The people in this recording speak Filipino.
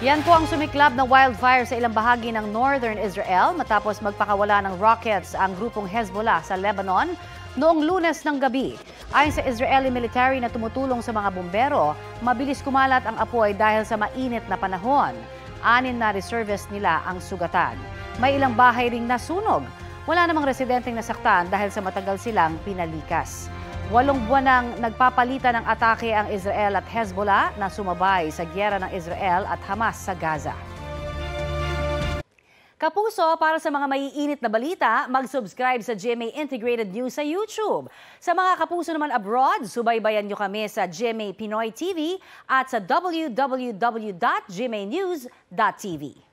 Yan po ang sumiklab na wildfire sa ilang bahagi ng northern Israel matapos magpakawala ng rockets ang grupong Hezbollah sa Lebanon noong Lunes ng gabi. Ayon sa Israeli military na tumutulong sa mga bumbero, mabilis kumalat ang apoy dahil sa mainit na panahon. 6 na reservists nila ang sugatan. May ilang bahay ring nasunog. Wala namang residenteng nasaktan dahil sa matagal silang pinalikas. 8 buwan nang nagpapalitan ng atake ang Israel at Hezbollah na sumabay sa gyera ng Israel at Hamas sa Gaza. Kapuso, para sa mga maiinit na balita, mag-subscribe sa GMA Integrated News sa YouTube. Sa mga kapuso naman abroad, subaybayan nyo kami sa GMA Pinoy TV at sa www.gmanews.tv.